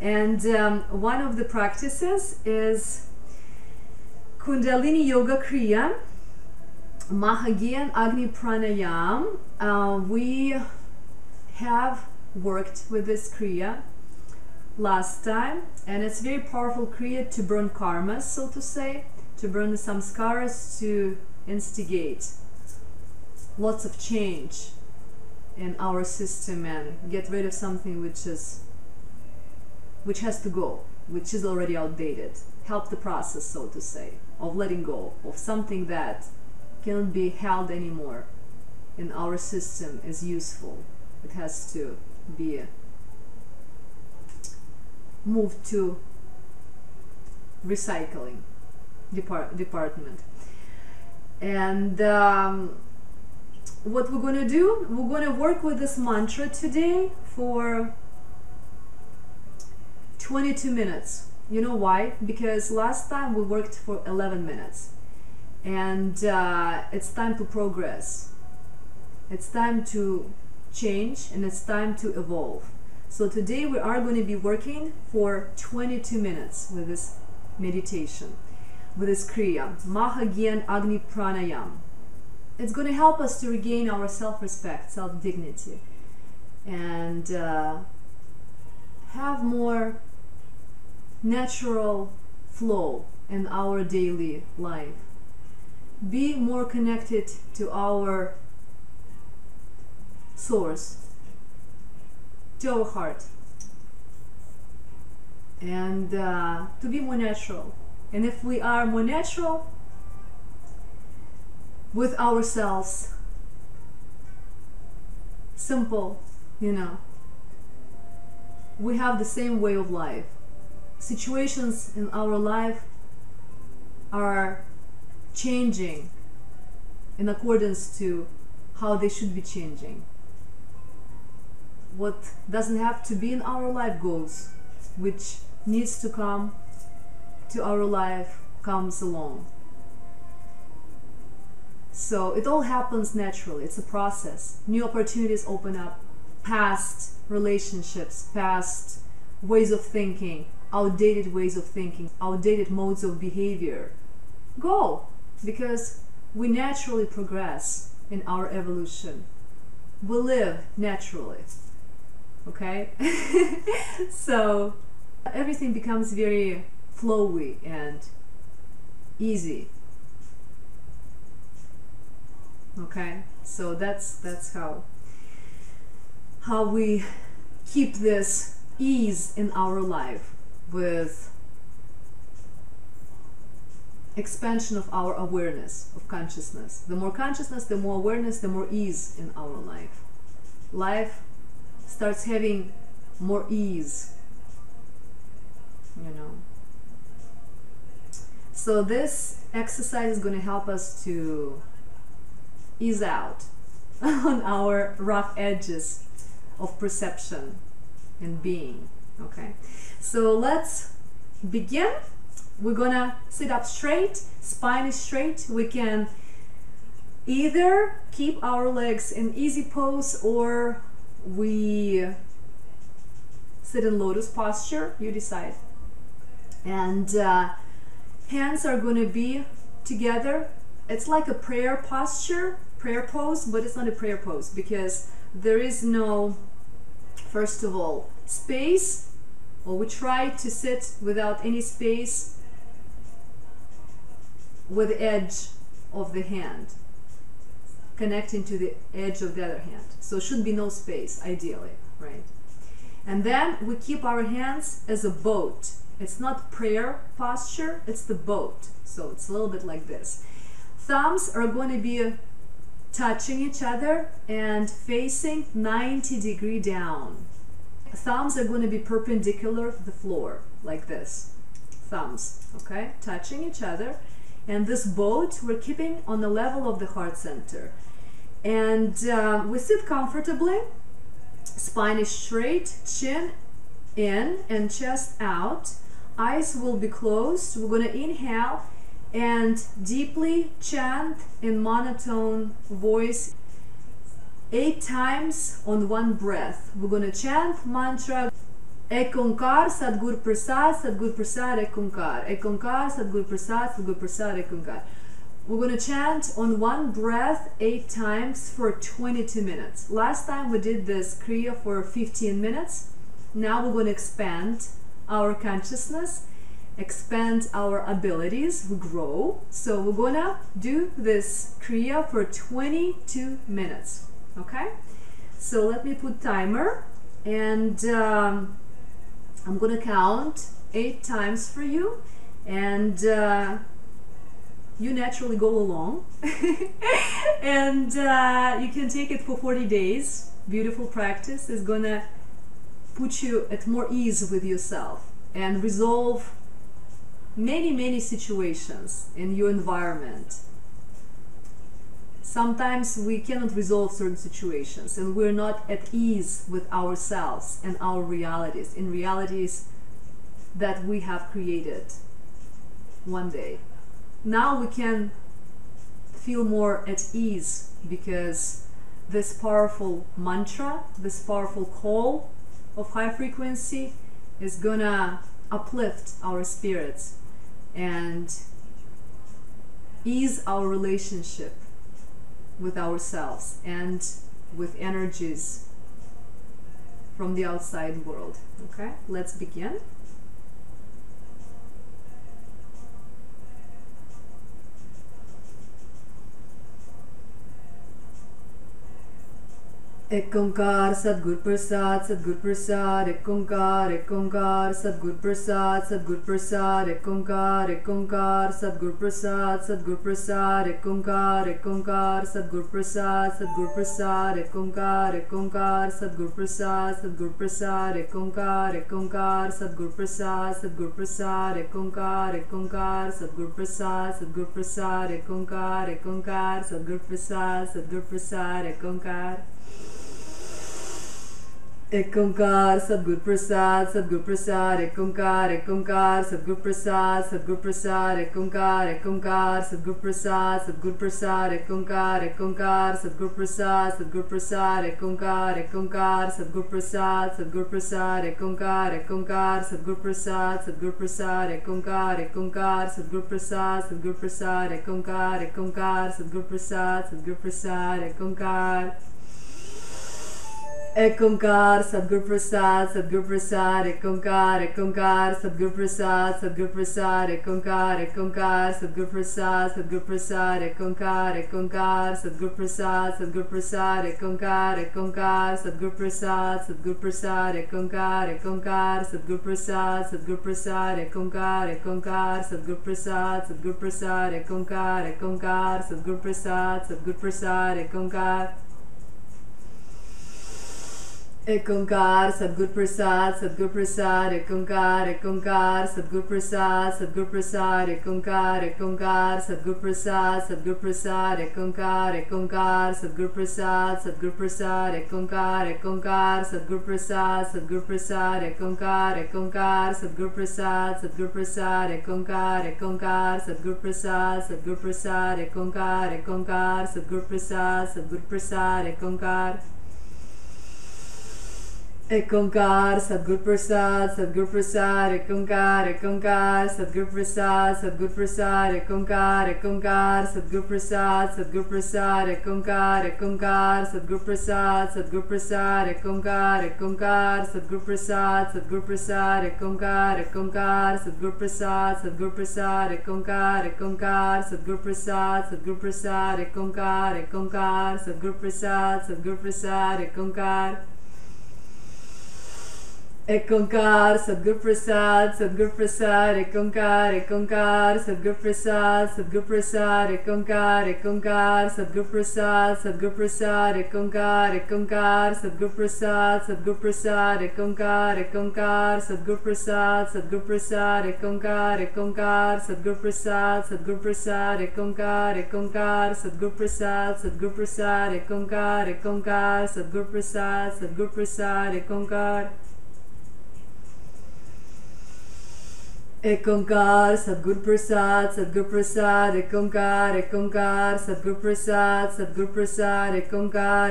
And one of the practices is Kundalini Yoga Kriya, Maha Gyan Agni Pranayam. We have worked with this Kriya last time, and it's very powerful Kriya to burn karmas, so to say, to burn the samskaras, to instigate lots of change in our system and get rid of something which has to go, which is already outdated. Help the process, so to say, of letting go of something that cannot be held anymore in our system as useful. It has to be moved to recycling department. And what we're going to do, we're going to work with this mantra today for 22 minutes. You know why? Because last time we worked for 11 minutes. And it's time to progress. It's time to change, and it's time to evolve. So today we are going to be working for 22 minutes with this meditation, with this Kriya, Maha Gyan Agni Pranayam. It's going to help us to regain our self-respect, self-dignity, and have more natural flow in our daily life. Be more connected to our source, to our heart, and to be more natural. And if we are more natural with ourselves, simple, you know, we have the same way of life. Situations in our life are changing in accordance to how they should be changing. What doesn't have to be in our life goes, which needs to come to our life comes along. So it all happens naturally. It's a process. New opportunities open up. Past relationships, past ways of thinking, outdated ways of thinking, outdated modes of behavior go, because we naturally progress in our evolution. We live naturally. Okay? So everything becomes very flowy and easy. Okay? So that's how we keep this ease in our life, with expansion of our awareness, of consciousness. The more consciousness, the more awareness, the more ease in our life. Life starts having more ease, you know. So this exercise is going to help us to ease out on our rough edges of perception and being. Okay, so let's begin. We're gonna sit up straight, spine is straight. We can either keep our legs in easy pose, or we sit in lotus posture, you decide. And hands are going to be together. It's like a prayer posture, prayer pose, but it's not a prayer pose, because there is no, first of all, space, or we try to sit without any space with the edge of the hand connecting to the edge of the other hand. So should be no space, ideally, right? And then we keep our hands as a boat. It's not prayer posture, it's the boat. So it's a little bit like this. Thumbs are going to be touching each other and facing 90-degree down. Thumbs are going to be perpendicular to the floor, like this. Thumbs, okay, touching each other. And this boat we're keeping on the level of the heart center. And we sit comfortably. Spine is straight, chin in and chest out. Eyes will be closed. We're going to inhale and deeply chant in monotone voice 8 times on one breath. We're going to chant mantra Ek Ong Kar, Sat Gur Prasad, Sat Gur Prasad, Ek Ong Kar. Ek Ong Kar, Sat Gur Prasad, Sat Gur Prasad, Ek Ong Kar. We're going to chant on one breath 8 times for 22 minutes. Last time we did this Kriya for 15 minutes. Now we're going to expand our consciousness, expand our abilities, we grow. So we're going to do this Kriya for 22 minutes. Okay? So let me put timer, and I'm going to count 8 times for you, and you naturally go along. And you can take it for 40 days. Beautiful practice is going to put you at more ease with yourself and resolve many situations in your environment. Sometimes we cannot resolve certain situations and we're not at ease with ourselves and our realities, in realities that we have created one day. Now we can feel more at ease because this powerful mantra, this powerful call of high frequency is gonna uplift our spirits and ease our relationship with ourselves and with energies from the outside world. Okay, let's begin. Ek Ong Kar, Sat Gur Prasad, Sat Gur Prasad, Ek Ong Kar, Ek Ong Kar, Sat Gur Prasad, Sat Gur Prasad, Ek Ong Kar, Ek Ong Kar, Sat Gur Prasad, Sat Gur Prasad, Ek Ong Kar, Ek Ong Kar, Sat Gur Prasad, Sat Gur Prasad, Ek Ong Kar, Ek Ong Kar, Sat Gur Prasad, Sat Gur Prasad, Ek Ong Kar, Ek Ong Kar, Sat Gur Prasad, Sat Gur Prasad, Ek Ong Kar, Ek Ong Kar, Sat Gur Prasad, Sat Gur Prasad, Ek Ong Kar, Ek Ong Kar, Sat Gur Prasad, Sat Gur Prasad, Ek Ong Kar. Ek Ong Kar, Sat Gur Prasad, Sat Gur Prasad, Ek Ong Kar, Ek Ong Kar, Sat Gur Prasad, Sat Gur Prasad, Ek Ong Kar, Ek Ong Kar, Sat Gur Prasad, Sat Gur Prasad, Ek Ong Kar, Ek Ong Kar, Sat Gur Prasad, Sat Gur Prasad, Ek Ong Kar, Ek Ong Kar, Sat Gur Prasad, Sat Gur Prasad, Ek Ong Kar, Ek Ong Kar, Sat Gur Prasad, Sat Gur Prasad, Ek Ong Kar, Ek Ong Kar, Sat Gur Prasad, Sat Gur Prasad, Ek Ong Kar, Ek Ong Kar, Sat Gur Prasad, Sat Gur Prasad, Ek Ong Kar. Ek Ong Kar, Sat Gur Prasad, Sat Gur Prasad, Ek Ong Kar, Ek Ong Kar, Sat Gur Prasad, Sat Gur Prasad, Ek Ong Kar, Ek Ong Kar, Sat Gur Prasad, Sat Gur Prasad, Ek Ong Kar, Ek Ong Kar, Sat Gur Prasad, Sat Gur Prasad, Ek Ong Kar, Ek Ong Kar, Sat Gur Prasad, Sat Gur Prasad, Ek Ong Kar, Ek Ong Kar, Sat Gur Prasad, Sat Gur Prasad, Ek Ong Kar, Ek Ong Kar, Sat Gur Prasad, Sat Gur Prasad, Ek Ong Kar, Ek Ong Kar, Sat Gur Prasad, Sat Gur Prasad, Ek Ong Kar. Ek Ong Kar, Sat Gur Prasad, Sat Gur Prasad, Ek Ong Kar, Ek Ong Kar, Sat Gur Prasad, Sat Gur Prasad, Ek Ong Kar, Ek Ong Kar, Sat Gur Prasad, Sat Gur Prasad, Ek Ong Kar, Ek Ong Kar, Sat Gur Prasad, Sat Gur Prasad, Ek Ong Kar, Ek Ong Kar, Sat Gur Prasad, Sat Gur Prasad, Ek Ong Kar, Ek Ong Kar, Sat Gur Prasad, Sat Gur Prasad, Ek Ong Kar, Ek Ong Kar, Sat Gur Prasad, Sat Gur Prasad, Ek Ong Kar, Ek Ong Kar, Sat Gur Prasad, Sat Gur Prasad, Ek Ong Kar. Ek Ong Kar, Sat Gur Prasad, Sat Gur Prasad, Ek Ong Kar, Ek Ong Kar, Sat Gur Prasad, Sat Gur Prasad, Ek Ong Kar, Ek Ong Kar, Sat Gur Prasad, Sat Gur Prasad, Ek Ong Kar, Ek Ong Kar, Sat Gur Prasad, Sat Gur Prasad, Ek Ong Kar, Ek Ong Kar, Sat Gur Prasad, Sat Gur Prasad, Ek Ong Kar, Ek Ong Kar, Sat Gur Prasad, Sat Gur Prasad, Ek Ong Kar, Ek Ong Kar, Sat Gur Prasad, Sat Gur Prasad, Ek Ong Kar, Ek Ong Kar, Sat Gur Prasad, Sat Gur Prasad, Ek Ong Kar. Ek Ong Kar, Sat Gur Prasad, Sat Gur Prasad, Ek Ong Kar, Ek Ong Kar, Sat Gur Prasad, Sat Gur Prasad, Ek Ong Kar, Ek Ong Kar, Sat Gur Prasad, Sat Gur Prasad, Ek Ong Kar, Ek Ong Kar, Sat Gur Prasad, Sat Gur Prasad, Ek Ong Kar, Ek Ong Kar, Sat Gur Prasad, Sat Gur Prasad, Ek Ong Kar, Ek Ong Kar, Sat Gur Prasad, Sat Gur Prasad, Ek Ong Kar, Ek Ong Kar, Sat Gur Prasad, Sat Gur Prasad, Ek Ong Kar, Ek Ong Kar, Sat Gur Prasad, Sat Gur Prasad, Ek Ong Kar. Ek Onkar, Sadgur Prasad, Sadgur Prasad, Ek Onkar, Sadgur Prasad, Sadgur Prasad, Ek Onkar,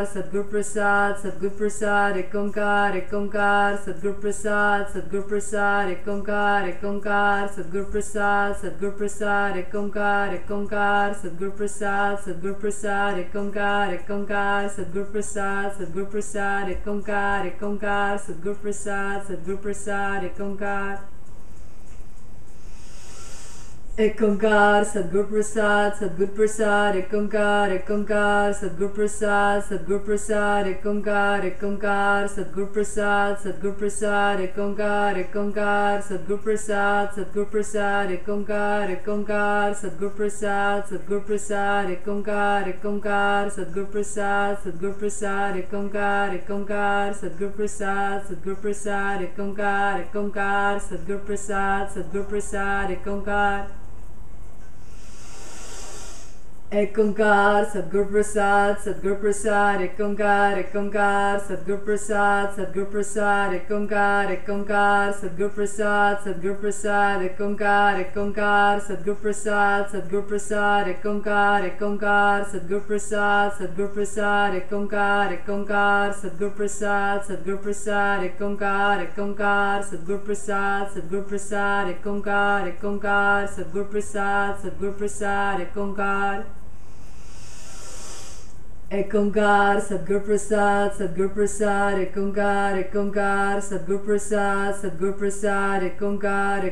Sadgur Prasad, Sadgur Prasad, Ek Onkar, Sadgur Prasad, Sadgur Prasad, Ek Onkar, Sadgur Prasad, Sadgur Prasad, Ek Onkar, Sadgur Prasad, Sadgur Prasad, Ek Onkar, Sadgur Prasad, Sadgur Prasad, Ek Onkar, Sadgur Prasad, Sadgur Prasad, Ek Onkar. Ek Onkar, Sadgur Prasad, Sadgur Prasad, Ek Onkar, Sadgur Prasad, Sadgur Prasad, Ek Onkar, Sadgur Prasad, Sadgur Prasad, Ek Onkar, Sadgur Prasad, Sadgur Prasad, Ek Onkar, Sadgur Prasad, Sadgur Prasad, Ek Onkar, Sadgur Prasad, Sadgur Prasad, Ek Onkar, Sadgur Prasad, Sadgur Prasad, Ek Onkar, Sadgur Prasad, Sadgur Prasad, Ek Onkar. Ek Onkar, Sadgur Prasad, Sadgur Prasad, Ek Onkar, Sadgur Prasad, Sadgur Prasad, Ek Onkar, Sadgur Prasad, Sadgur Prasad, Ek Onkar, Sadgur Prasad, Sadgur Prasad, Ek Onkar, Sadgur Prasad, Sadgur Prasad, Ek Onkar, Sadgur Prasad, Sadgur Prasad, Ek Onkar, Sadgur Prasad, Sadgur Prasad, Ek Onkar, Sadgur Prasad, Sadgur Prasad, Ek Onkar. Ek Onkar, Sadgur Prasad, Sadgur Prasad, Ek Onkar, Sadgur Prasad, Sadgur Prasad, Ek Onkar,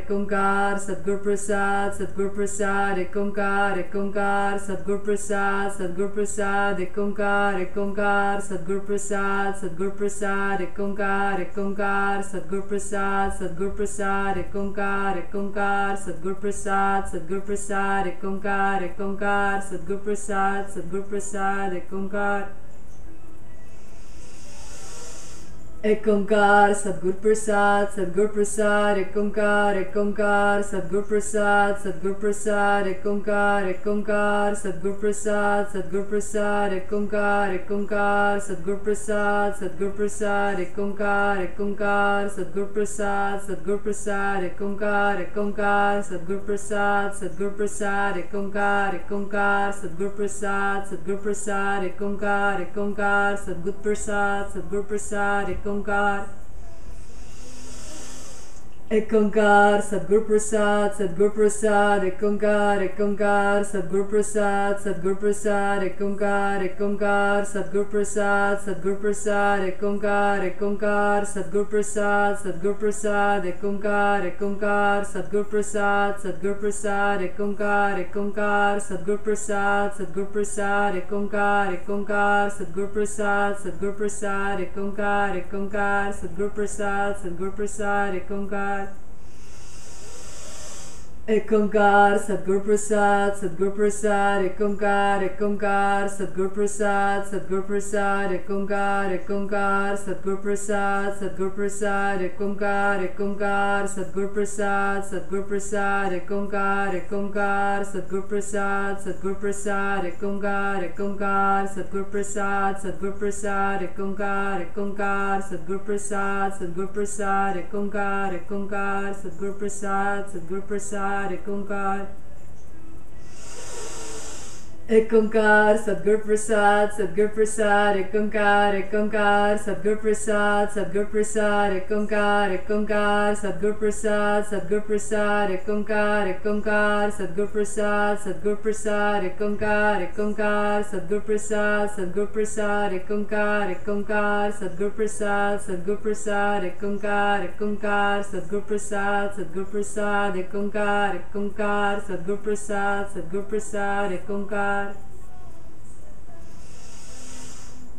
Sadgur Prasad, Sadgur Prasad, Ek Onkar, Sadgur Prasad, Sadgur Prasad, Ek Onkar, Sadgur Prasad, Sadgur Prasad, Ek Onkar, Sadgur Prasad, Sadgur Prasad, Ek Onkar, Sadgur Prasad, Sadgur Prasad, Ek Onkar, Sadgur Prasad, Sadgur Prasad, Ek Onkar. Ek Onkar, Sadgur Prasad, Sadgur Prasad, Ek Onkar, Sadgur Prasad, Sadgur Prasad, Ek Onkar, Sadgur Prasad, Sadgur Prasad, Ek Onkar, Sadgur Prasad, Sadgur Prasad, Ek Onkar, Sadgur Prasad, Sadgur Prasad, Ek Onkar, Sadgur Prasad, Sadgur Prasad, Ek Onkar, Sadgur Prasad, Sadgur Prasad, Ek Onkar, Sadgur Prasad, Sadgur Prasad, Ek Onkar. Ek Onkar, Sadgur Prasad, Sadgur Prasad, Ek Onkar, Sadgur Prasad, Sadgur Prasad, Ek Onkar, Sadgur Prasad, Sadgur Prasad, Ek Onkar, Sadgur Prasad, Sadgur Prasad, Ek Onkar, Sadgur Prasad, Sadgur Prasad, Ek Onkar, Sadgur Prasad, Sadgur Prasad, Ek Onkar, Sadgur Prasad, Sadgur Prasad, Ek Onkar, Sadgur Prasad, Sadgur Prasad, Ek Onkar. Ek Onkar, Sadgur Prasad, Sadgur Prasad, Ek Onkar, Sadgur Prasad, Sadgur Prasad, Ek Onkar, Sadgur Prasad, Sadgur Prasad, Ek Onkar, Sadgur Prasad, Sadgur Prasad, Ek Onkar, Sadgur Prasad, Sadgur Prasad, Ek Onkar, Sadgur Prasad, Sadgur Prasad, Ek Onkar, Sadgur Prasad, Sadgur Prasad, Ek Onkar, Sadgur Prasad, Sadgur Prasad, Ek Onkar. Ek Onkar, Sadgur Prasad, Sadgur Prasad, Ek Onkar, Sadgur Prasad, Sadgur Prasad, Ek Onkar, Sadgur Prasad, Sadgur Prasad, Ek Onkar, Sadgur Prasad, Sadgur Prasad, Ek Onkar, Sadgur Prasad, Sadgur Prasad, Ek Onkar, Sadgur Prasad, Sadgur Prasad, Ek Onkar, Sadgur Prasad, Sadgur Prasad, Ek Onkar, Sadgur Prasad, Sadgur Prasad, Ek Onkar.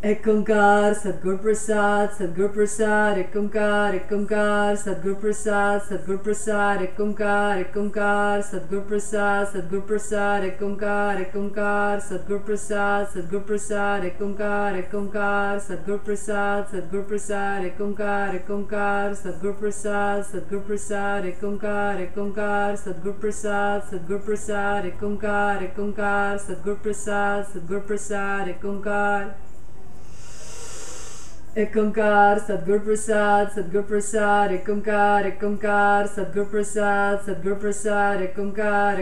Ek Onkar, Sadgur Prasad, Sadgur Prasad, Ek Onkar, Sadgur Prasad, Sadgur Prasad, Ek Onkar, Sadgur Prasad, Sadgur Prasad, Ek Onkar, Sadgur Prasad, Sadgur Prasad, Ek Onkar, Sadgur Prasad, Sadgur Prasad, Ek Onkar, Sadgur Prasad, Sadgur Prasad, Ek Onkar, Sadgur Prasad, Sadgur Prasad, Ek Onkar, Sadgur Prasad, Sadgur Prasad, Ek Onkar. Ek Onkar, Sadgur Prasad, Sadgur Prasad, Ek Onkar, Sadgur Prasad, Sadgur Prasad, Ek Onkar,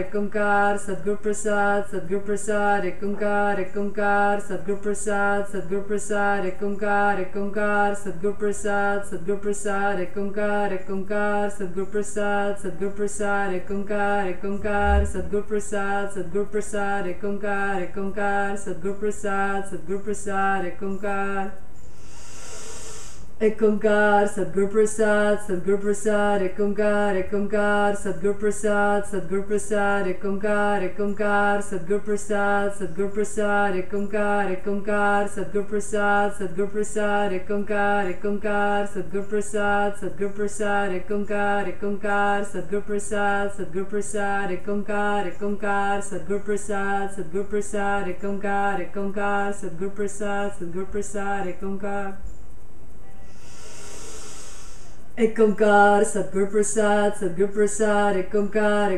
Sadgur Prasad, Sadgur Prasad, Ek Onkar, Sadgur Prasad, Sadgur Prasad, Ek Onkar, Sadgur Prasad, Sadgur Prasad, Ek Onkar, Sadgur Prasad, Sadgur Prasad, Ek Onkar, Sadgur Prasad, Sadgur Prasad, Ek Onkar, Sadgur Prasad, Sadgur Prasad, Ek Onkar. Ek Onkar, Sadgur Prasad, Sadgur Prasad, Ek Onkar, Sadgur Prasad, Sadgur Prasad, Ek Onkar, Sadgur Prasad, Sadgur Prasad, Ek Onkar, Sadgur Prasad, Sadgur Prasad, Ek Onkar, Sadgur Prasad, Sadgur Prasad, Ek Onkar, Sadgur Prasad, Sadgur Prasad, Ek Onkar, Sadgur Prasad, Sadgur Prasad, Ek Onkar, Sadgur Prasad, Sadgur Prasad, Ek Onkar. Ek Onkar, Sadgur Prasad, Sadgur Prasad, Ek Onkar,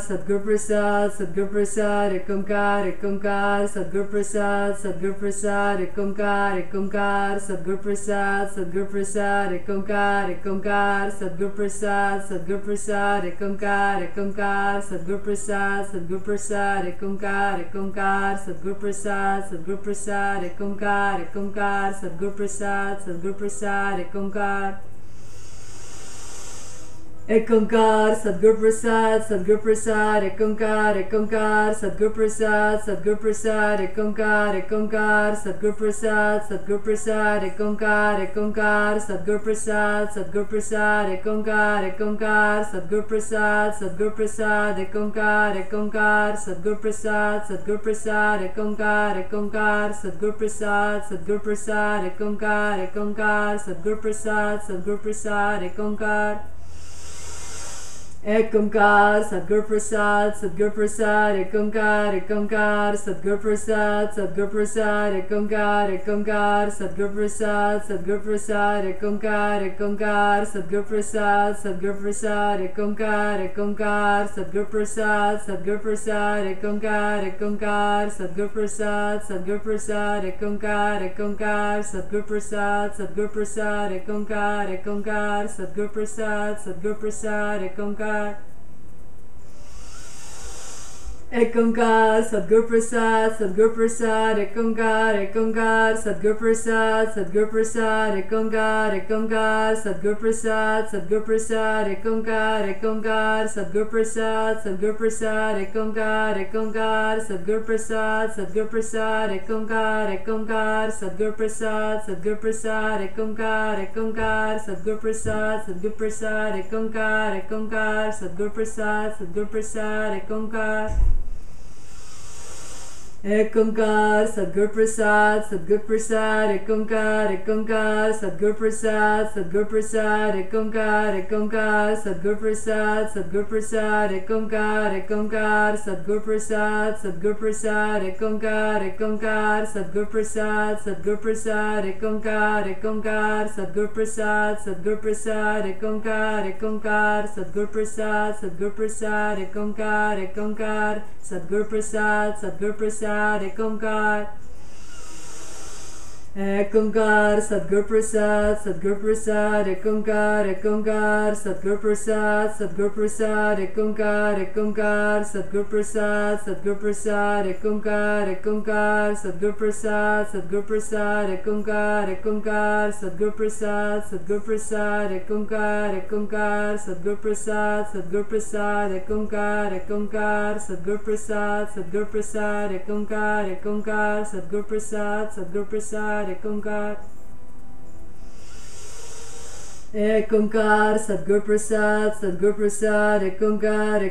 Sadgur Prasad, Sadgur Prasad, Ek Onkar, Sadgur Prasad, Sadgur Prasad, Ek Onkar, Sadgur Prasad, Sadgur Prasad, Ek Onkar, Sadgur Prasad, Sadgur Prasad, Ek Onkar, Sadgur Prasad, Sadgur Prasad, Ek Onkar, Sadgur Prasad, Sadgur Prasad, Ek Onkar, Sadgur Prasad, Sadgur Prasad, Ek Onkar. Ek Onkar, Sadgur Prasad, Sadgur Prasad, Ek Onkar, Sadgur Prasad, Sadgur Prasad, Ek Onkar, Sadgur Prasad, Sadgur Prasad, Ek Onkar, Sadgur Prasad, Sadgur Prasad, Ek Onkar, Sadgur Prasad, Sadgur Prasad, Ek Onkar, Sadgur Prasad, Sadgur Prasad, Ek Onkar, Sadgur Prasad, Sadgur Prasad, Ek Onkar, Sadgur Prasad, Sadgur Prasad, Ek Onkar. Ek Onkar, Sadgur Prasad, Sadgur Prasad, Ek Onkar, Sadgur Prasad, Sadgur Prasad, Ek Onkar, Sadgur Prasad, Sadgur Prasad, Ek Onkar, Sadgur Prasad, Sadgur Prasad, Ek Onkar, Sadgur Prasad, Sadgur Prasad, Ek Onkar, Sadgur Prasad, Sadgur Prasad, Ek Onkar, Sadgur Prasad, Sadgur Prasad, Ek Onkar, Sadgur Prasad, Sadgur Prasad, Ek Onkar. Ek Onkar, Sadgur Prasad, Sadgur Prasad, Ek Onkar, Sadgur Prasad, Sadgur Prasad, Ek Onkar, Sadgur Prasad, Sadgur Prasad, Ek Onkar, Sadgur Prasad, Sadgur Prasad, Ek Onkar, Sadgur Prasad, Sadgur Prasad, Ek Onkar, Sadgur Prasad, Sadgur Prasad, Ek Onkar, Sadgur Prasad, Sadgur Prasad, Ek Onkar, Sadgur Prasad, Sadgur Prasad, Ek Onkar. Ek Onkar, Sadgur Prasad, Sadgur Prasad, Ek Onkar, Sadgur Prasad, Sadgur Prasad, Ek Onkar, Sadgur Prasad, Sadgur Prasad, Ek Onkar, Sadgur Prasad, Sadgur Prasad, Ek Onkar, Sadgur Prasad, Sadgur Prasad, Ek Onkar, Sadgur Prasad, Sadgur Prasad, Ek Onkar, Sadgur Prasad, Sadgur Prasad, Ek Onkar, Sadgur Prasad, Sadgur Prasad, Ek Onkar. Ek Onkar, Sadgur Prasad, Sadgur Prasad, Ek Onkar, Sadgur Prasad, Sadgur Prasad, Ek Onkar, Sadgur Prasad, Sadgur Prasad, Ek Onkar, Sadgur Prasad, Sadgur Prasad, Ek Onkar, Sadgur Prasad, Sadgur Prasad, Ek Onkar, Sadgur Prasad, Sadgur Prasad, Ek Onkar, Sadgur Prasad, Sadgur Prasad, Ek Onkar, Sadgur Prasad, Sadgur Prasad, Ek Onkar. Ek Onkar, Sadgur Prasad, Sadgur Prasad, Ek Onkar,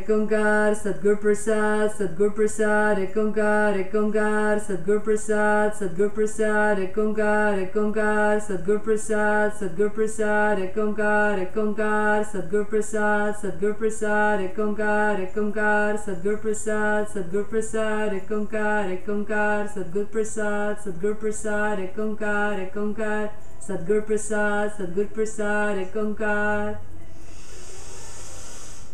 Sadgur Prasad, Sadgur Prasad, Ek Onkar, Sadgur Prasad, Sadgur Prasad, Ek Onkar, Sadgur Prasad, Sadgur Prasad, Ek Onkar, Sadgur Prasad, Sadgur Prasad, Ek Onkar, Sadgur Prasad, Sadgur Prasad, Ek Onkar, Sadgur Prasad, Sadgur Prasad, Ek Onkar, Sadgur Prasad, Sadgur Prasad, Ek Onkar.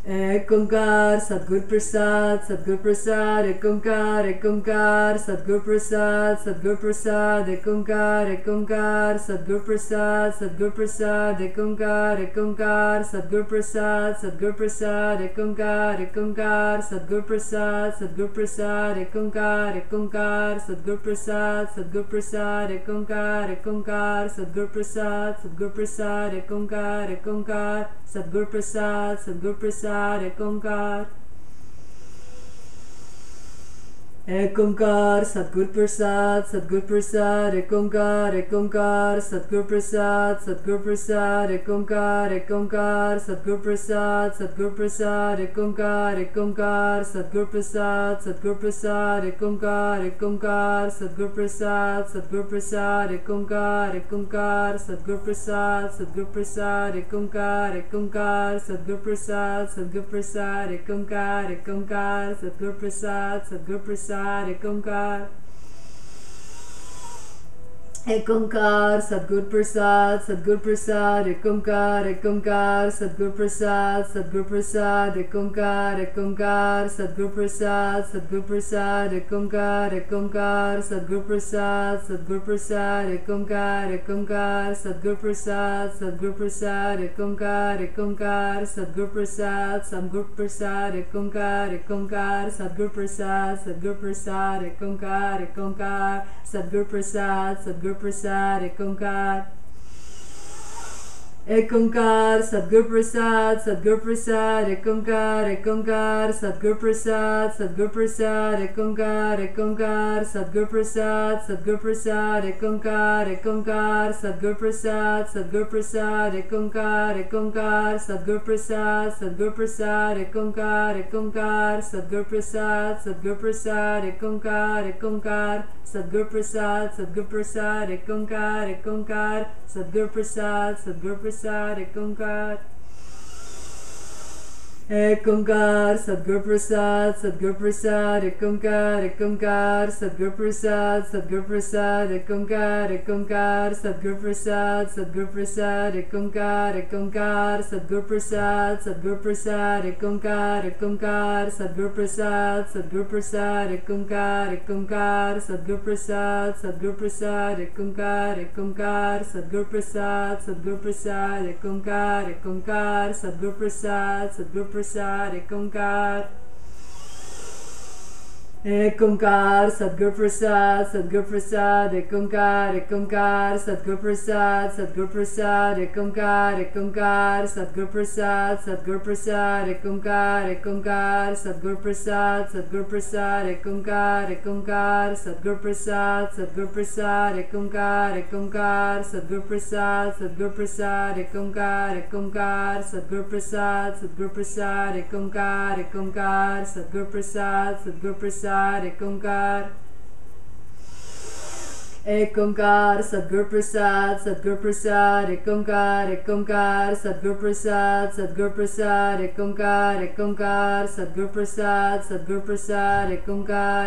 Ek Ong Kar, Sat Gur Prasad, Sat Gur Prasad, Ek Ong Kar, Sat Gur Prasad, Sat Gur Prasad, Ek Ong Kar, Sat Gur Prasad, Sat Gur Prasad, Ek Ong Kar, Sat Gur Prasad, Sat Gur Prasad, Ek Ong Kar, Sat Gur Prasad, Sat Gur Prasad, Ek Ong Kar, Sat Gur Prasad, Sat Gur Prasad, Ek Ong Kar, Sat Gur Prasad, Sat Gur Prasad, Ek Ong Kar, Sat Gur Prasad, Sat Gur Prasad, Ek Ong Kar. Ek Ong Kar, Sat Gur Prasad, Sat Gur Prasad, Ek Ong Kar, Sat Gur Prasad, Sat Gur Prasad, Ek Ong Kar, Sat Gur Prasad, Sat Gur Prasad, Ek Ong Kar, Sat Gur Prasad, Sat Gur Prasad, Ek Ong Kar, Sat Gur Prasad, Sat Gur Prasad, Ek Ong Kar, Sat Gur Prasad, Sat Gur Prasad, Ek Ong Kar, Sat Gur Prasad, Sat Gur Prasad, Ek Ong Kar, Sat Gur Prasad, Sat Gur Prasad, Ek Ong Kar. Ek Ong Kar, Sat Gur Prasad, Sat Gur Prasad, Ek Ong Kar, Sat Gur Prasad, Sat Gur Prasad, Ek Ong Kar, Sat Gur Prasad, Sat Gur Prasad, Ek Ong Kar, Sat Gur Prasad, Sat Gur Prasad, Ek Ong Kar, Sat Gur Prasad, Sat Gur Prasad, Ek Ong Kar, Sat Gur Prasad, Sat Gur Prasad, Ek Ong Kar, Sat Gur Prasad, Sat Gur Prasad, Ek Ong Kar, Sat Gur Prasad, Sat Gur Prasad, Ek Ong Kar. Ek Ong Kar, Sat Gur Prasad, Sat Gur Prasad, Ek Ong Kar, Sat Gur Prasad, Sat Gur Prasad, Ek Ong Kar, Sat Gur Prasad, Sat Gur Prasad, Ek Ong Kar, Sat Gur Prasad, Sat Gur Prasad, Ek Ong Kar, Sat Gur Prasad, Sat Gur Prasad, Ek Ong Kar, Sat Gur Prasad, Sat Gur Prasad, Ek Ong Kar, Sat Gur Prasad, Sat Gur Prasad, Ek Ong Kar, Sat Gur Prasad, Sat Gur Prasad, Ek Ong Kar. Ek Ong Kar, Sat Gur Prasad, Sat Gur Prasad, Ek Ong Kar, Sat Gur Prasad, Sat Gur Prasad, Ek Ong Kar, Sat Gur Prasad, Sat Gur Prasad, Ek Ong Kar, Sat Gur Prasad, Sat Gur Prasad, Ek Ong Kar, Sat Gur Prasad, Sat Gur Prasad, Ek Ong Kar, Sat Gur Prasad, Sat Gur Prasad, Ek Ong Kar, Sat Gur Prasad, Sat Gur Prasad, Ek Ong Kar, Sat Gur Prasad, Sat Gur Prasad, Ek Ong Kar. Ek Ong Kar, Sat Gur Prasad, Sat Gur Prasad, Ek Ong Kar, Sat Gur Prasad, Sat Gur Prasad, Ek Ong Kar, Sat Gur Prasad, Sat Gur Prasad, Ek Ong Kar, Sat Gur Prasad, Sat Gur Prasad, Ek Ong Kar, Sat Gur Prasad, Sat Gur Prasad, Ek Ong Kar, Sat Gur Prasad, Sat Gur Prasad, Ek Ong Kar, Sat Gur Prasad, Sat Gur Prasad, Ek Ong Kar, Sat Gur Prasad, Sat Gur Prasad, Ek Ong Kar. Ek Ong Kar, Sat Gur Prasad, Sat Gur Prasad, Ek Ong Kar, Sat Gur Prasad, Sat Gur Prasad, Ek Ong Kar, Sat Gur Prasad, Sat Gur Prasad,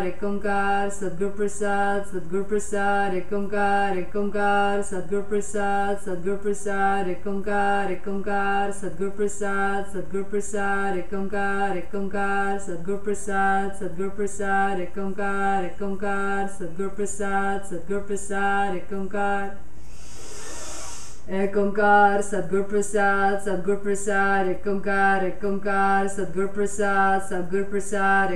Ek Ong Kar, Sat Gur Prasad, Sat Gur Prasad, Ek Ong Kar, Sat Gur Prasad, Sat Gur Prasad, Ek Ong Kar, Sat Gur Prasad, Sat Gur Prasad, Ek Ong Kar, Sat Gur Prasad, Sat Gur Prasad, Ek Ong Kar, Sat Gur Prasad, Sat Gur Prasad, Ek Ong Kar. Ek Ong Kar, Sat Gur Prasad, Sat Gur Prasad, Ek Ong Kar, Sat Gur Prasad, Sat Gur Prasad,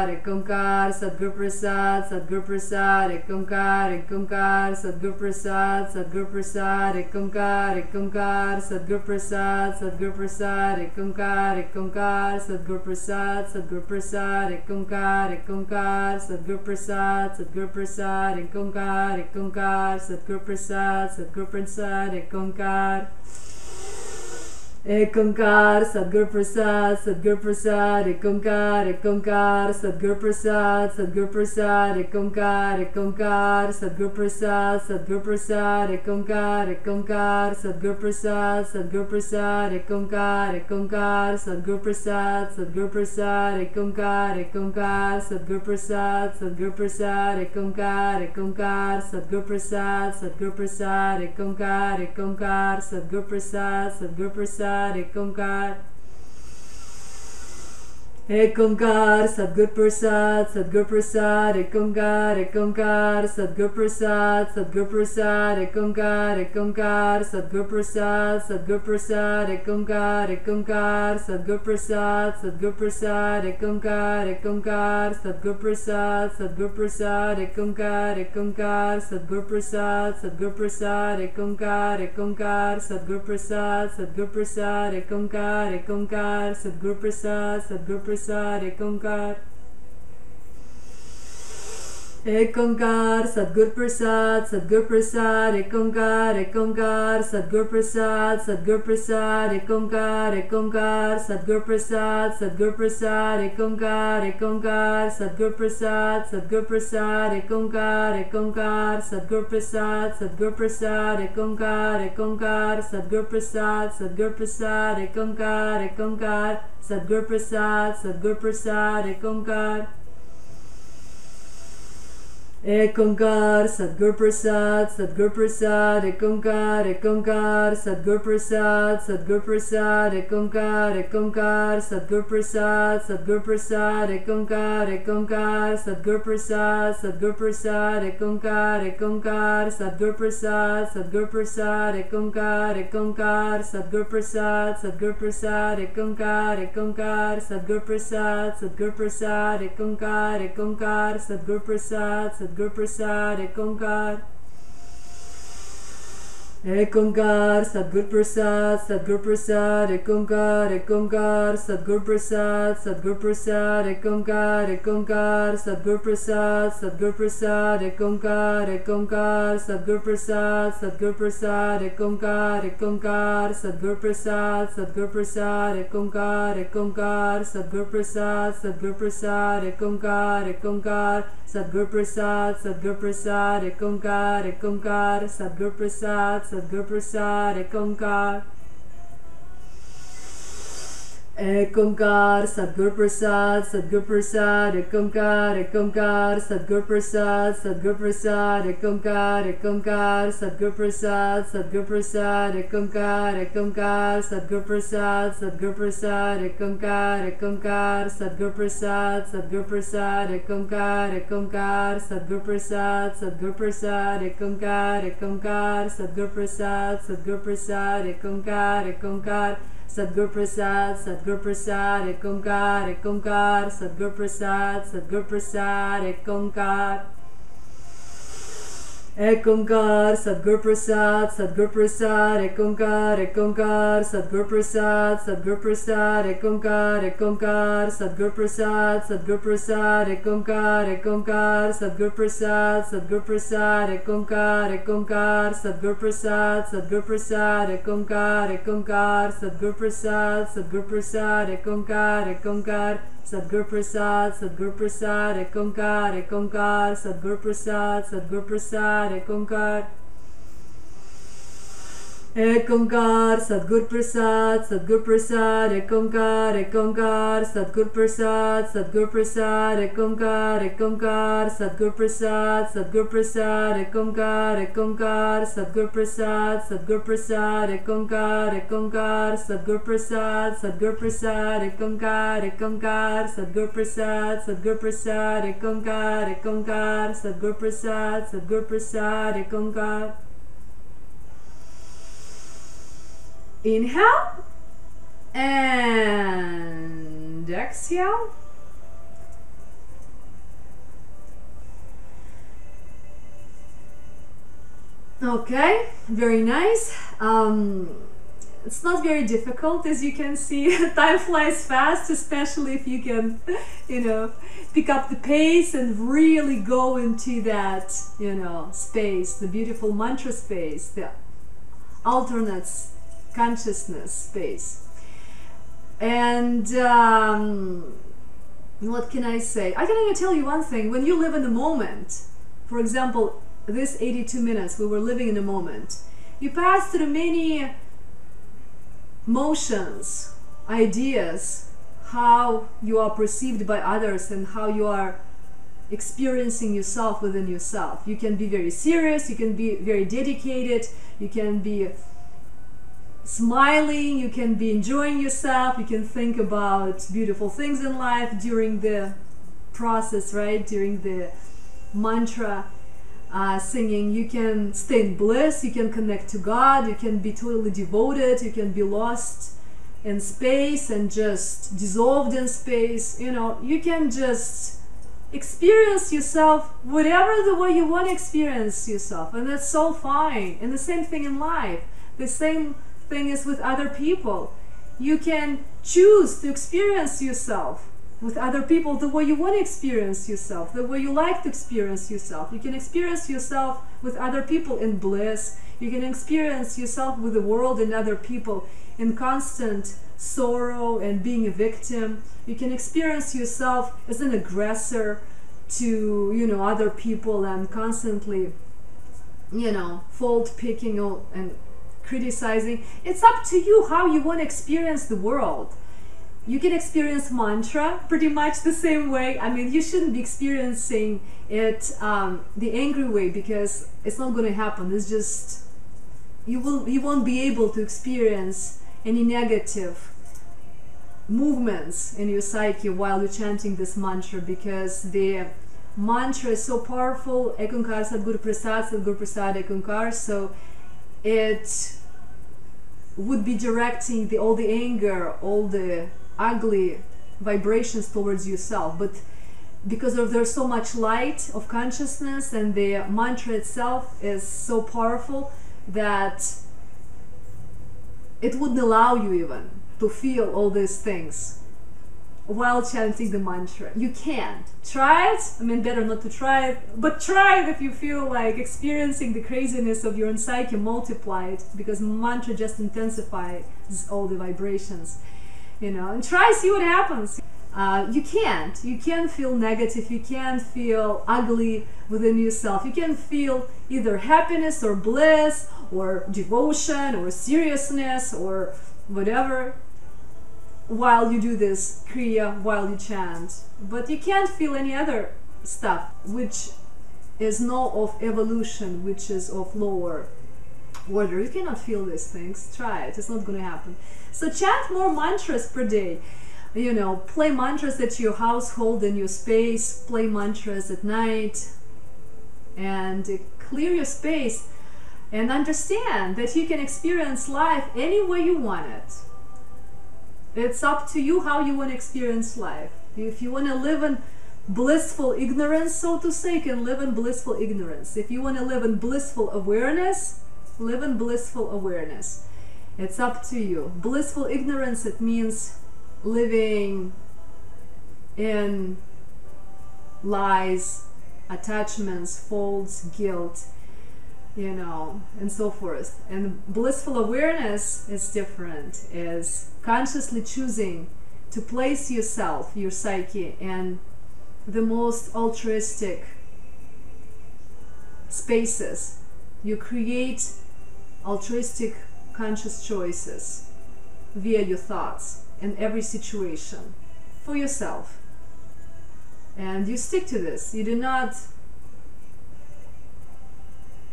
Ek Ong Kar, Sat Gur Prasad, Sat Gur Prasad, Ek Ong Kar, Sat Gur Prasad, Sat Gur Prasad, Ek Ong Kar, Sat Gur Prasad, Sat Gur Prasad, Ek Ong Kar, Sat Gur Prasad, Sat Gur Prasad, Ek Ong Kar, Sat Gur Prasad, Sat Gur Prasad, Ek Ong Kar, Sat Gur Prasad, Sat Gur Prasad, Ek Ong Kar. Ek Ong Kar, Sat Gur Prasad, Sat Gur Prasad, Ek Ong Kar, Sat Gur Prasad, Sat Gur Prasad, Ek Ong Kar, Sat Gur Prasad, Sat Gur Prasad, Ek Ong Kar, Sat Gur Prasad, Sat Gur Prasad, Ek Ong Kar, Sat Gur Prasad, Sat Gur Prasad, Ek Ong Kar, Sat Gur Prasad, Sat Gur Prasad, Ek Ong Kar, Sat Gur Prasad, Sat Gur Prasad, Ek Ong Kar, Sat Gur Prasad, Sat Gur Prasad, Ek Ong Kar. Ek Ong Kar, Sat Gur Prasad, Sat Gur Prasad, Ek Ong Kar, Ek Ong Kar, Sat Gur Prasad, Sat Gur Prasad, Ek Ong Kar, Ek Ong Kar, Sat Gur Prasad, Sat Gur Prasad, Ek Ong Kar, Ek Ong Kar, Sat Gur Prasad, Sat Gur Prasad, Ek Ong Kar, Ek Ong Kar, Sat Gur Prasad, Sat Gur Prasad, Ek Ong Kar, Ek Ong Kar, Sat Gur Prasad, Sat Gur Prasad, Ek Ong Kar, Ek Ong Kar, Sat Gur Prasad, Sat Gur Prasad, Ek Ong Kar, Ek Ong Kar, Sat Gur Prasad, Sat Gur Prasad, Ek Ong Kar. Ek Ong Kar, Sat Gur Prasad, Sat Gur Prasad, Ek Ong Kar, Ek Ong Kar, Sat Gur Prasad, Sat Gur Prasad, Ek Ong Kar, Ek Ong Kar, Sat Gur Prasad, Sat Gur Prasad, Ek Ong Kar, Ek Ong Kar, Sat Gur Prasad, Sat Gur Prasad, Ek Ong Kar, Ek Ong Kar, Sat Gur Prasad, Sat Gur Prasad, Ek Ong Kar, Ek Ong Kar, Sat Gur Prasad, Sat Gur Prasad, Ek Ong Kar, Ek Ong Kar, Sat Gur Prasad, Sat Gur Prasad, Ek Ong Kar. Ek Ong Kar, Sat Gur Prasad, Sat Gur Prasad, Ek Ong Kar, Ek Ong Kar, Sat Gur Prasad, Sat Gur Prasad, Ek Ong Kar, Ek Ong Kar, Sat Gur Prasad, Sat Gur Prasad, Ek Ong Kar, Ek Ong Kar, Sat Gur Prasad, Sat Gur Prasad, Ek Ong Kar, Ek Ong Kar, Sat Gur Prasad, Sat Gur Prasad, Ek Ong Kar, Ek Ong Kar, Sat Gur Prasad, Sat Gur Prasad, Ek Ong Kar, Ek Ong Kar, Sat Gur Prasad, Sat Gur Prasad, Ek Ong Kar, Ek Ong Kar, Sat Gur Prasad, Sat Gur Prasad, Ek Ong Kar. Ek Ong Kar, Sat Gur Prasad, Sat Gur Prasad, Ek Ong Kar, Ek Ong Kar, Sat Gur Prasad, Sat Gur Prasad, Ek Ong Kar, Ek Ong Kar, Sat Gur Prasad, Sat Gur Prasad, Ek Ong Kar, Ek Ong Kar, Sat Gur Prasad, Sat Gur Prasad, Ek Ong Kar, Ek Ong Kar, Sat Gur Prasad, Sat Gur Prasad, Ek Ong Kar, Ek Ong Kar, Sat Gur Prasad, Sat Gur Prasad, Ek Ong Kar, Ek Ong Kar, Sat Gur Prasad, Sat Gur Prasad, Ek Ong Kar, Ek Ong Kar, Sat Gur Prasad, Sat Gur Prasad, Ek Ong Kar. Ek Ong Kar, Sat Gur Prasad, Sat Gur Prasad, Ek Ong Kar, Ek Ong Kar, Sat Gur Prasad, Sat Gur Prasad, Ek Ong Kar, Ek Ong Kar, Sat Gur Prasad, Sat Gur Prasad, Ek Ong Kar, Ek Ong Kar, Sat Gur Prasad, Sat Gur Prasad, Ek Ong Kar, Ek Ong Kar, Sat Gur Prasad, Sat Gur Prasad, Ek Ong Kar, Ek Ong Kar, Sat Gur Prasad, Sat Gur Prasad, Ek Ong Kar, Ek Ong Kar, Sat Gur Prasad, Sat Gur Prasad, Ek Ong Kar, Ek Ong Kar, Sat Gur Prasad, Sat Gur Prasad, Ek Ong Kar, Ek Ong Kar, Sat Gur Prasad, Sat Gur Prasad, Ek Ong Kar. Ek Ong Kar, Sat Gur Prasad, Sat Gur Prasad, Ek Ong Kar, Ek Ong Kar, Sat Gur Prasad, Sat Gur Prasad, Ek Ong Kar, Ek Ong Kar, Sat Gur Prasad, Sat Gur Prasad, Ek Ong Kar, Ek Ong Kar, Sat Gur Prasad, Sat Gur Prasad, Ek Ong Kar, Ek Ong Kar, Sat Gur Prasad, Sat Gur Prasad, Ek Ong Kar, Ek Ong Kar, Sat Gur Prasad, Sat Gur Prasad, Ek Ong Kar, Ek Ong Kar, Sat Gur Prasad, Sat Gur Prasad, Ek Ong Kar, Ek Ong Kar, Sat Gur Prasad, Sat Gur Prasad, Ek Ong Kar. Ek Ong Kar, Sat Gur Prasad, Sat Gur Prasad, Ek Ong Kar, Ek Ong Kar, Sat Gur Prasad, Sat Gur Prasad, Ek Ong Kar, Ek Ong Kar, Sat Gur Prasad, Sat Gur Prasad, Ek Ong Kar, Ek Ong Kar, Sat Gur Prasad, Sat Gur Prasad, Ek Ong Kar, Ek Ong Kar, Sat Gur Prasad, Sat Gur Prasad, Ek Ong Kar, Ek Ong Kar, Sat Gur Prasad, Sat Gur Prasad, Ek Ong Kar, Ek Ong Kar, Sat Gur Prasad, Sat Gur Prasad, Ek Ong Kar. Inhale and exhale. Okay, very nice. It's not very difficult, as you can see. Time flies fast, especially if you can, pick up the pace and really go into that, space, the beautiful mantra space, the alternates consciousness space. And what can I say? I can only tell you one thing. When you live in the moment, for example, this 82 minutes we were living in the moment, you pass through many motions, ideas, how you are perceived by others and how you are experiencing yourself within yourself. You can be very serious, you can be very dedicated, you can be smiling, you can be enjoying yourself, you can think about beautiful things in life during the process, right? During the mantra singing. You can stay in bliss, you can connect to God, you can be totally devoted, you can be lost in space and just dissolved in space. You know, you can just experience yourself whatever the way you want to experience yourself, and that's so fine. And the same thing in life, the same thing is with other people. You can choose to experience yourself with other people the way you want to experience yourself, the way you like to experience yourself. You can experience yourself with other people in bliss. You can experience yourself with the world and other people in constant sorrow and being a victim. You can experience yourself as an aggressor to, you know, other people and constantly, you know, fault picking and criticizing. It's up to you how you want to experience the world. You can experience mantra pretty much the same way. I mean, you shouldn't be experiencing it the angry way, because it's not going to happen. It's just you won't be able to experience any negative movements in your psyche while you're chanting this mantra, because the mantra is so powerful. Ong Kar Sat Gur Prasad, Sat Gur Prasad Ong Kar. So it would be directing all the anger, all the ugly vibrations towards yourself. But because there's so much light of consciousness, and the mantra itself is so powerful that it wouldn't allow you even to feel all these things while chanting the mantra. You can't. Try it. I mean, better not to try it, but try it if you feel like experiencing the craziness of your own psyche multiplied, because mantra just intensifies all the vibrations, you know. And try, see what happens. You can't feel negative, you can't feel ugly within yourself. You can feel either happiness or bliss or devotion or seriousness or whatever while you do this kriya, while you chant. But you can't feel any other stuff which is not of evolution, which is of lower order. You cannot feel these things. Try it. It's not going to happen. So chant more mantras per day. You know, play mantras at your household, in your space, play mantras at night, and clear your space, and understand that you can experience life any way you want it. It's up to you how you want to experience life. If you want to live in blissful ignorance, so to say, you can live in blissful ignorance. If you want to live in blissful awareness, live in blissful awareness. It's up to you. Blissful ignorance, it means living in lies, attachments, faults, guilt, you know, and so forth. And blissful awareness is different, is consciously choosing to place yourself, your psyche, in the most altruistic spaces. You create altruistic conscious choices via your thoughts in every situation for yourself, and you stick to this. You do not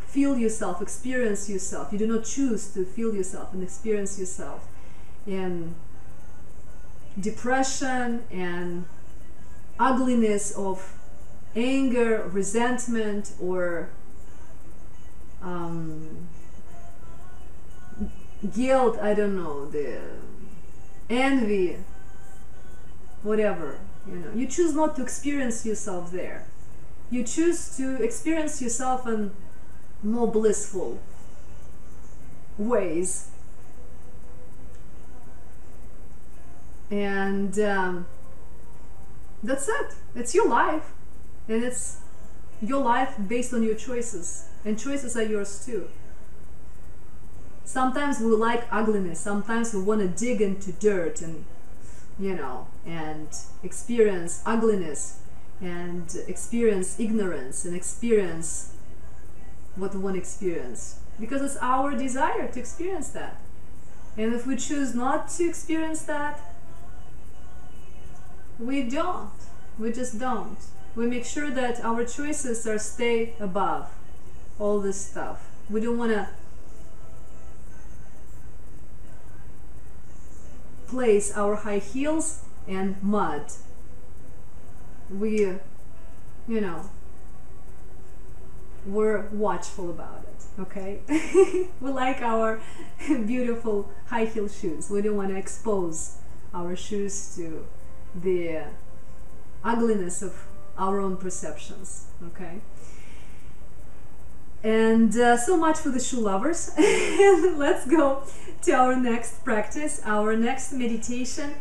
feel yourself, experience yourself. You do not choose to feel yourself and experience yourself in depression and ugliness of anger, resentment, or guilt, I don't know, the envy, whatever, you know. You choose not to experience yourself there. You choose to experience yourself in more blissful ways. And that's it. It's your life, and it's your life based on your choices, and choices are yours too. Sometimes we like ugliness, sometimes we want to dig into dirt and, you know, and experience ugliness and experience ignorance and experience what we want to experience, because it's our desire to experience that. And if we choose not to experience that, we don't. We just don't. We make sure that our choices are stay above all this stuff. We don't want to place our high heels and mud. We, you know, we're watchful about it, okay? We like our beautiful high heel shoes. We don't want to expose our shoes to the ugliness of our own perceptions, okay? And so much for the shoe lovers. Let's go to our next practice, our next meditation.